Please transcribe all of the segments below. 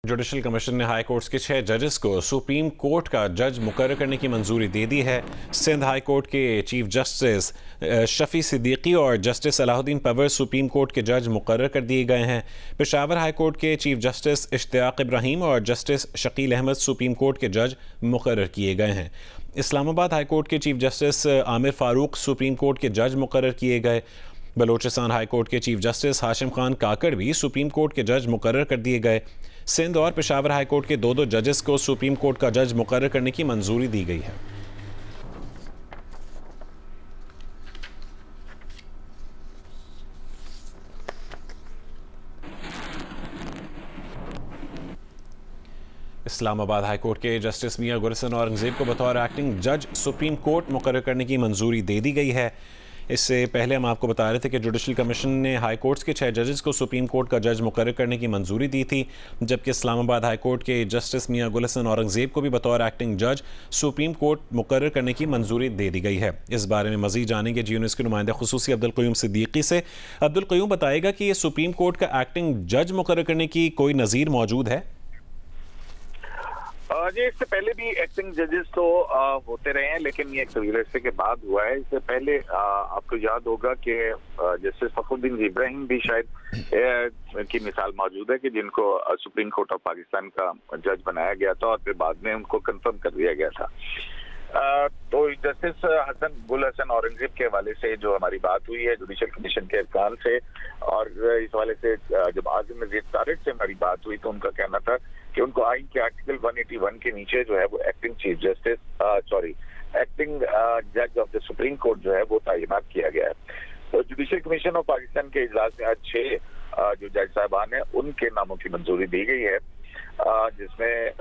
Judicial commission ने high courts के 6 जजेस को सुप्रीम कोर्ट का जज मुकर्रर करने की मंजूरी दे दी है। सिंध हाई कोर्ट के चीफ जस्टिस शफी सिद्दीकी और justice Salahuddin Panhwar supreme court के जज मुकर्रर कर दिए गए हैं। पेशावर हाई कोर्ट के चीफ जस्टिस इश्तियाक इब्राहिम और justice Shakeel Ahmed supreme court के जज मुकर्रर किए गए हैं। इस्लामाबाद हाई कोर्ट के chief justice Aamir Farooq supreme court के जज मुकर्रर किए गए। बलोचिस्तान हाई कोर्ट के चीफ जस्टिस हाशिम खान काकड़ भी सुप्रीम कोर्ट के जज मुकर्रर कर दिए गए। सिंध और पेशावर हाई कोर्ट के दो जजेस को सुप्रीम कोर्ट का जज मुकर्रर करने की मंजूरी दी गई है। इस्लामाबाद हाई कोर्ट के जस्टिस मियां गुरसन औरंगजेब को बतौर एक्टिंग जज सुप्रीम कोर्ट मुकर्रर करने की मंजूरी दे दी गई है। इससे पहले हम आपको बता रहे थे कि जुडिशल कमीशन ने हाई कोर्ट्स के 6 जजेस को सुप्रीम कोर्ट का जज मुकर्रर करने की मंजूरी दी थी, जबकि इस्लामाबाद हाई कोर्ट के जस्टिस मियां गुलहसन औरंगजेब को भी बतौर एक्टिंग जज सुप्रीम कोर्ट मुकर्रर करने की मंजूरी दे दी गई है। इस बारे में मजीद जानेंगे GNews के नुमाइंदे खुसूसी अब्दुल क़य्यूम सिद्दीकी से। अब्दुल क़य्यूम, बताएगा कि ये सुप्रीम कोर्ट का एक्टिंग जज मुकर्रर करने की कोई नज़ीर मौजूद है? जी, इससे पहले भी एक्टिंग जजेस तो होते रहे हैं, लेकिन ये एक के बाद हुआ है। इससे पहले आपको याद होगा कि जस्टिस फखरुद्दीन इब्राहिम भी शायद की मिसाल मौजूद है कि जिनको सुप्रीम कोर्ट ऑफ पाकिस्तान का जज बनाया गया था और फिर बाद में उनको कंफर्म कर दिया गया था। तो जस्टिस गुल हसन औरंगजेब के हवाले से जो हमारी बात हुई है जुडिशल कमीशन के अरकान से, और इस हवाले से जब आज़म नज़ीर तारिक से हमारी बात हुई तो उनका कहना था कि उनको आइन के आर्टिकल 181 के नीचे जो है वो एक्टिंग चीफ जस्टिस एक्टिंग जज ऑफ द सुप्रीम कोर्ट जो है वो तैनात किया गया है। तो जुडिशल कमीशन ऑफ पाकिस्तान के इजलास में आज 6 जो जज साहबान हैं उनके नामों की मंजूरी दी गई है, जिसमें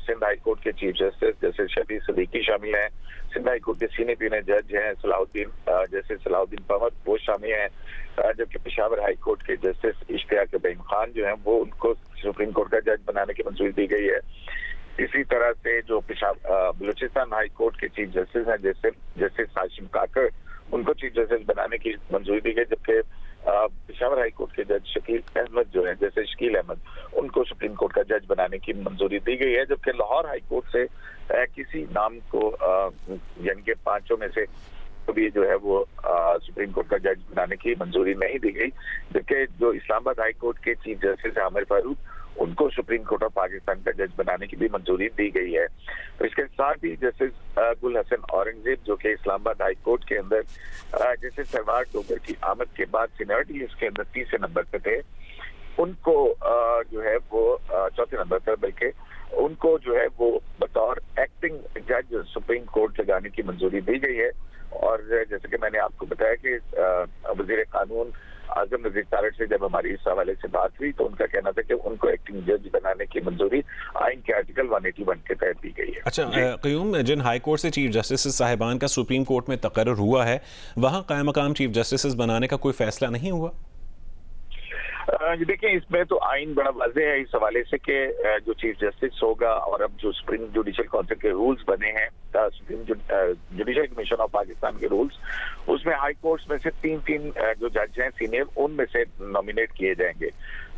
सिंध हाई कोर्ट के chief justice justice Shafi Siddiqui शामिल हैं। सिंध हाई कोर्ट के सीनियर पीने जज हैं जस्टिस सलाहुद्दीन पवर वो शामिल हैं, जबकि पेशावर हाई कोर्ट के जस्टिस इश्तियाक इब्राहिम खान जो हैं वो उनको सुप्रीम कोर्ट का जज बनाने की मंजूरी दी गई है। इसी तरह से जो बलूचिस्तान हाई कोर्ट के चीफ जस्टिस हैं जस्टिस हाशिम काकड़ उनको चीफ जस्टिस बनाने की मंजूरी दी गई, जबकि पेशावर हाई कोर्ट के जज शकील अहमद जो है जैसे शकील अहमद उनको सुप्रीम कोर्ट का जज बनाने की मंजूरी दी गई है। जबकि लाहौर हाई कोर्ट से किसी नाम को यानी कि 5 में से भी जो है वो सुप्रीम कोर्ट का जज बनाने की मंजूरी नहीं दी गई, जबकि जो इस्लामाबाद हाई कोर्ट के चीफ जस्टिस आमिर फारूक उनको सुप्रीम कोर्ट ऑफ पाकिस्तान का जज बनाने की भी मंजूरी दी गई है। तो इसके साथ ही जस्टिस गुल हसन औरंगजेब जो कि इस्लामाबाद हाई कोर्ट के अंदर जस्टिस सरवार डोगर की आमद के बाद सीनियरिटी लिस्ट के अंदर 30 नंबर पे थे, उनको जो है वो 4थे नंबर पर, बल्कि उनको जो है वो बतौर एक्टिंग जज सुप्रीम कोर्ट लगाने की मंजूरी दी गई है। और जैसे कि मैंने आपको बताया कि वजीर कानून आज़म नज़ीर तारिक से जब हमारी इस हवाले से बात हुई तो उनका कहना था कि उनको एक्टिंग जज बनाने की मंजूरी आइन के आर्टिकल 181 के तहत दी गई है। अच्छा क़य्यूम, जिन हाई कोर्ट से चीफ जस्टिस साहिबान का सुप्रीम कोर्ट में तकर्रुर हुआ है, वहाँ कायम मकाम चीफ जस्टिस बनाने का कोई फैसला नहीं हुआ? देखिए, इसमें तो आइन बड़ा वाज़ेह है इस हवाले से कि जो चीफ जस्टिस होगा और अब जो सुप्रीम जुडिशल काउंसिल के रूल्स बने हैं, supreme judicial commission of Pakistan के रूल्स, उसमें हाई कोर्ट्स में से 3 जो जज हैं सीनियर उनमें से नॉमिनेट किए जाएंगे।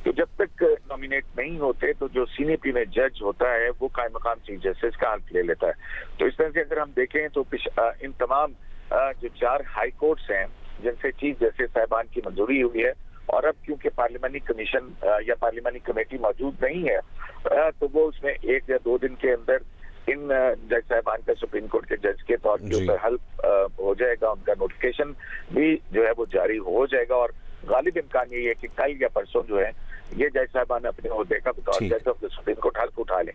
तो जब तक नॉमिनेट नहीं होते तो जो सीनियर पीने जज होता है वो कायम मकाम चीफ जस्टिस का हल्फ ले लेता है। तो इस तरह से अगर हम देखें तो इन तमाम जो 4 हाई कोर्ट्स हैं जिनसे चीफ जस्टिस साहिबान की मंजूरी हुई है, और अब क्योंकि पार्लियामानी कमीशन या पार्लियामानी कमेटी मौजूद नहीं है तो वो उसमें 1 या 2 दिन के अंदर इन जज साहिबान का सुप्रीम कोर्ट के जज के तौर के ऊपर हल्फ हो जाएगा, उनका नोटिफिकेशन भी जो है वो जारी हो जाएगा। और गालिब इम्कान यही है कि कल या परसों जो है ये जज साहिबान अपने ओहदे का बतौर जज ऑफ द सुप्रीम कोर्ट हल्फ उठा लें।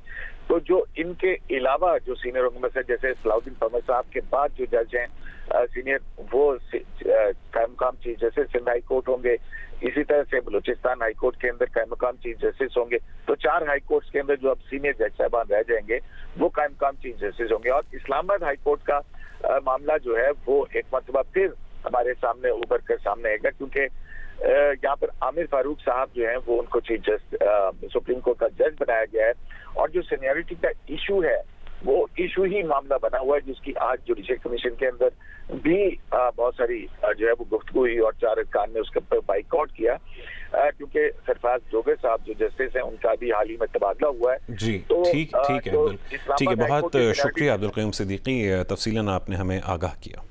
तो जो इनके अलावा जो सीनियर होंगे से जैसे सलाहुद्दीन पवर साहब के बाद जो जज हैं सीनियर वो कायम मकाम chief justice Sindh high court होंगे, इसी तरह से बलूचिस्तान हाई कोर्ट के अंदर कायम मकाम चीफ जस्टिस होंगे। तो 4 हाई कोर्ट्स के अंदर जो अब सीनियर जज साहबान रह जाएंगे वो कायम मकाम चीफ जस्टिस होंगे। और इस्लामाबाद हाई कोर्ट का मामला जो है वो एक मरतबा फिर हमारे सामने उभर कर सामने आएगा, क्योंकि यहाँ पर आमिर फारूक साहब जो है वो उनको चीफ जस्टिस सुप्रीम कोर्ट का जज बनाया गया है, और जो सीनियरिटी का इशू है वो इशू ही मामला बना हुआ है, जिसकी आज जुडिशल कमीशन के अंदर भी बहुत सारी जो है वो गुफ्तगू हुई और 4 अरकान ने उसके ऊपर बाइकआउट किया। क्योंकि सरफराज जोगे साहब जो जस्टिस हैं उनका भी हाल ही में तबादला हुआ है। जी तो ठीक है, ठीक है, बहुत शुक्रिया अब्दुल क़य्यूम सिद्दीकी, तफसीलन आपने हमें आगाह किया।